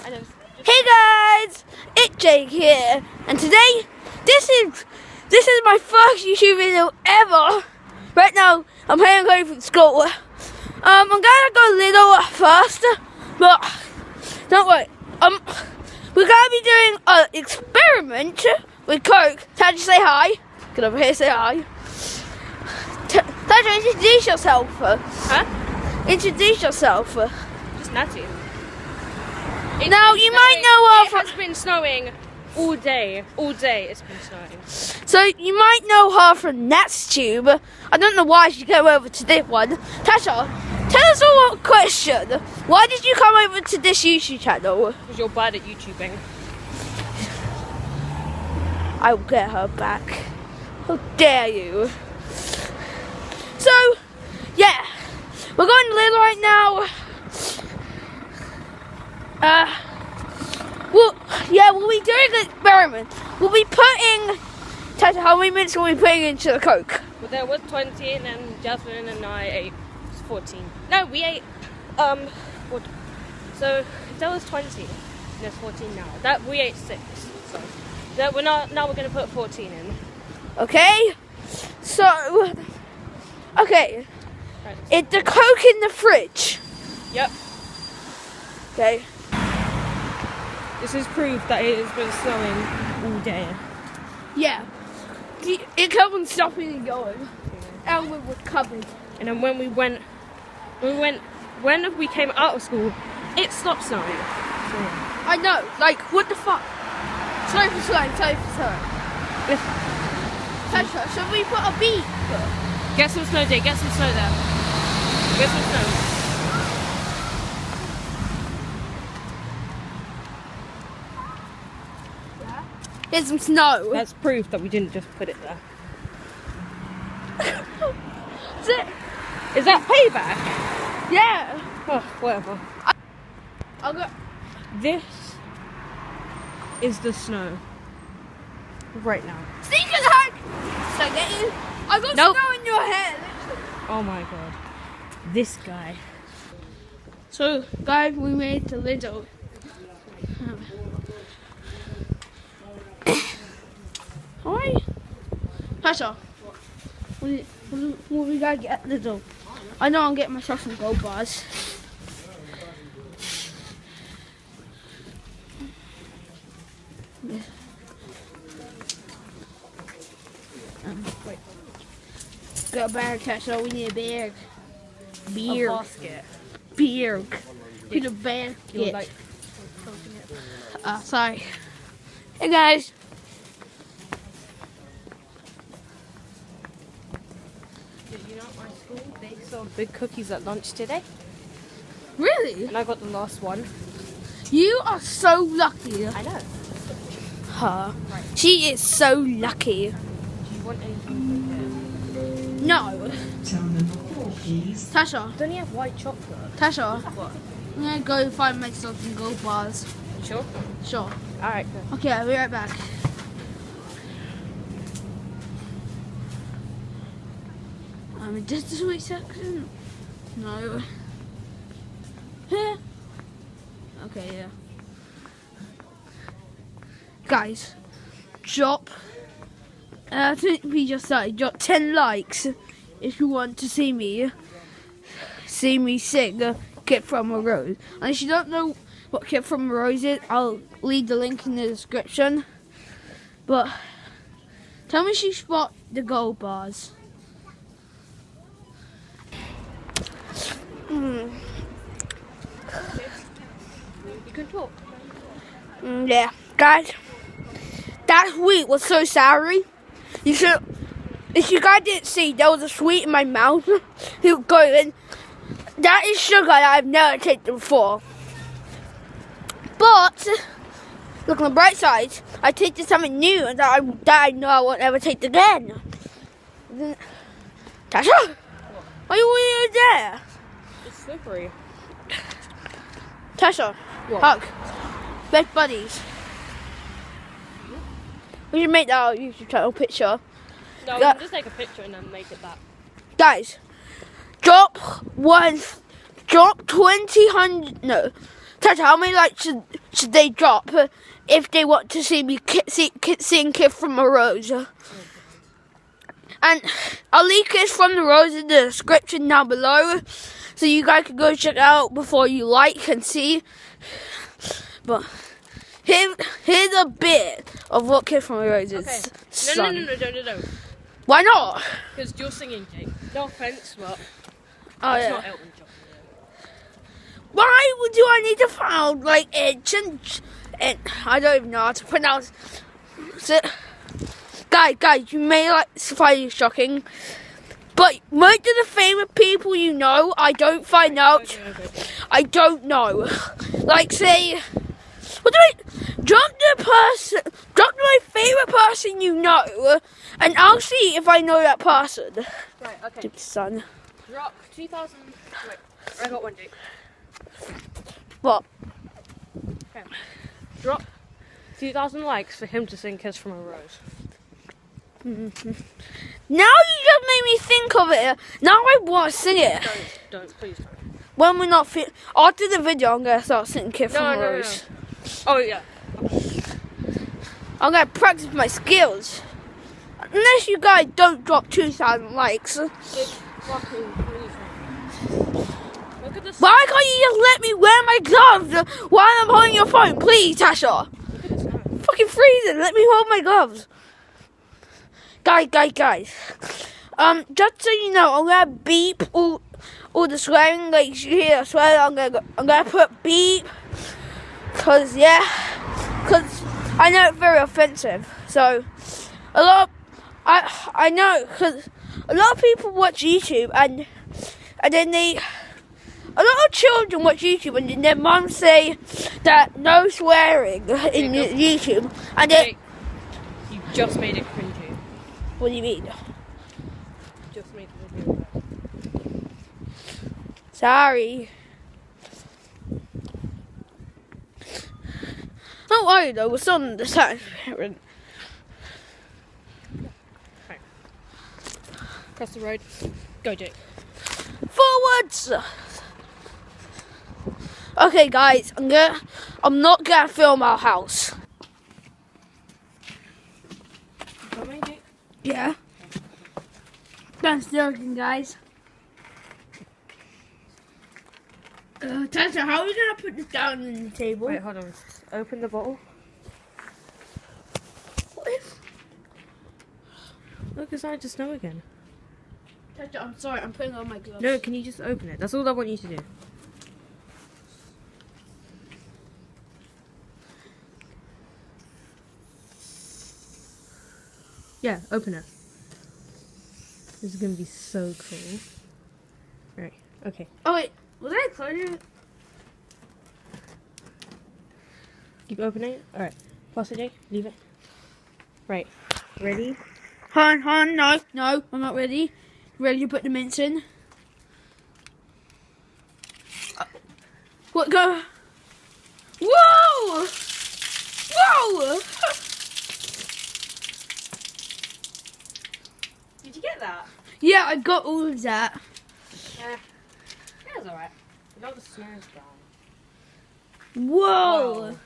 Hey guys, it's Jake here, and today this is my first YouTube video ever. Right now, I'm heading home from school. I'm gonna go a little first, but don't worry. We're gonna be doing an experiment with Coke. Tad, say hi. Get over here, say hi. Tad, introduce yourself. Huh? Introduce yourself. Just Natty. Now you might know her. It has been snowing all day. All day it's been snowing. So you might know her from Nat's Tube. I don't know why she came over to this one. Tasha, tell us all a question. Why did you come over to this YouTube channel? Because you're bad at YouTubing. I will get her back. How dare you? So, yeah. We're going to live right now. We'll be doing an experiment. We'll be putting... Tasha, how many minutes will we be putting into the Coke? Well, there was 20 and then Jasmine and I ate 14. No, we ate, 14. So, if there was 20, and there's 14 now. We ate 6. So, now we're going to put 14 in. Okay. So, okay. Right. It's the Coke in the fridge. Yep. Okay. This is proof that it has been snowing all day. Yeah. It kept on stopping and going. And we were covered. And then when we came out of school, it stopped snowing. So, I know. Like, what the fuck? Slow for slow, slow for slow. Tasha, should we put a beat? Get some snow, Jay. Get some snow there. Get some snow. Here's some snow. That's proof that we didn't just put it there. Is that payback? Yeah. Oh, whatever. I'll go. This is the snow. Right now. Sneak attack! So get you. I got Nope. snow in your head. Oh my god. This guy. So, guys, we made the little. Hi. Tasha. What we gotta get little? I know I'm getting myself some gold bars. Wait. Got a bag, Tasha. We need a bag. A Beer. basket. Beer. Need a bag. You like Sorry. Hey guys. Did you know at my school they sold big cookies at lunch today? Really? And I got the last one. You are so lucky. I know. Her. Right. She is so lucky. Do you want anything from No. Tasha. here? Don't you have white chocolate? Tasha. What? I'm gonna go find myself some gold bars. Sure. Sure. Alright, good. Okay, I'll be right back. Just a sweet second. No. Here. Okay, yeah. Guys, drop. I think we just started. Drop 10 likes if you want to see me sing "Kid from a Rose." And if you don't know what "Kid from a Rose" is, I'll leave the link in the description. But tell me if you spot the gold bars. You can talk. Yeah, guys, that sweet was so sour. If you guys didn't see, there was a sweet in my mouth. It was going. That is sugar that I've never tasted before. But look on the bright side, I tasted something new and that I know I won't ever taste again. Tasha, why are you there? It's slippery. Tasha, What? hug. Best buddies. We should make that our YouTube channel picture. No, we Yeah. can just take a picture and then make it that. Guys, drop 20, 100, no. Tasha, how many likes should should they drop if they want to see me sing Kiss from a Rose. And I'll leave Kiss from the Rose in the description down below, so you guys can go check it out before you like and see. But here's a bit of what Kiss from a Rose is. Okay. No. Why not? Because you're singing, Jake. No offense, but It's not Elton John. Why do I need to find like it? And I don't even know how to pronounce it. Guys, you may find it shocking, but most of the famous people you know, I don't find out. I don't know. Like, say, drop my favorite person you know, and I'll see if I know that person. Right, okay. Stupid son. Drop 2,000. Wait, I got one, Jake. What? Okay. Drop 2,000 likes for him to sing Kiss from a Rose. Mm-hmm. Now you just made me think of it. Now I want to sing it. Please don't. When we're not after the video, I'm gonna start singing Kiss from a Rose. No. Oh yeah. I'm gonna practice my skills. Unless you guys don't drop 2,000 likes. It's fucking freezing. Look at this. Why can't you just let me wear my gloves while I'm holding your phone, please, Tasha? Fucking freezing. Let me hold my gloves. Guys. Just so you know, I'm gonna beep all the swearing. Like you hear swear, I'm gonna put beep. Cause I know it's very offensive. So I know, because a lot of people watch YouTube and then a lot of children watch YouTube and then their mums say that no swearing in YouTube, and then you just made it cringy. What do you mean? Just made the video. Sorry. Don't worry though, we're still on the transparent. Okay. Cross the road. Go, Jake. Forwards! Okay guys, I'm not gonna film our house. Yeah. That's joking, guys. Tasha, how are we gonna put this down on the table? Wait, hold on. Open the bottle. What if? Look, it's starting to snow again. Tasha, I'm sorry, I'm putting on my gloves. No, can you just open it? That's all I want you to do. Yeah, open it. This is gonna be so cool. Right, okay. Oh wait, was I closing it? Keep opening it. Alright. Pause it, Jake. Leave it. Right. Ready? Hold on, no, I'm not ready. Ready to put the mints in? What, go? Whoa! Whoa! Did you get that? Yeah, I got all of that. Yeah. That was alright. I got the snares down. Whoa! Wow.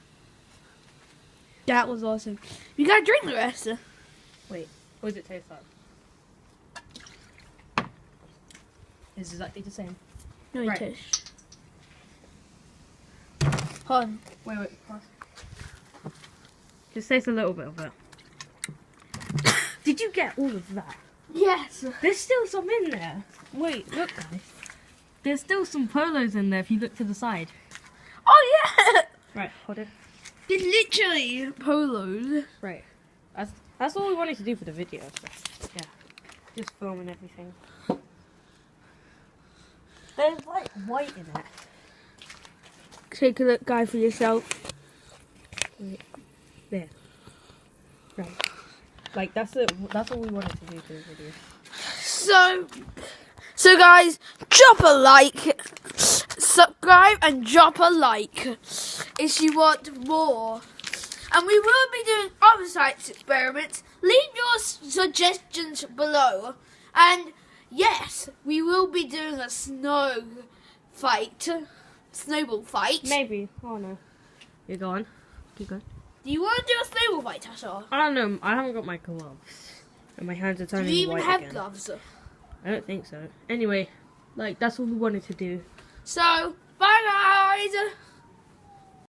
That was awesome. You gotta drink the rest. Wait, what does it taste like? It's exactly the same. No, Right. it is. Hold on. Wait, pause. Just taste a little bit of it. Did you get all of that? Yes. There's still some in there. Wait, look guys. There's still some polos in there if you look to the side. Oh yeah. Right, hold it. It's literally polos. Right. That's all we wanted to do for the video. So, yeah. Just film and everything. There's like white in it. Take a look, guy, for yourself. Wait. There. Right. Like that's it. That's all we wanted to do for the video. So guys, drop a like, subscribe, and drop a like if you want more. And we will be doing other science experiments. Leave your suggestions below. And yes, we will be doing a snowball fight. Maybe. Oh no. You go on. Keep going. Do you want to do a snowball fight, Tasha? I don't know. I haven't got my gloves. And my hands are Do turning you even white have again. gloves? I don't think so. Anyway, like, that's what we wanted to do. So, bye guys!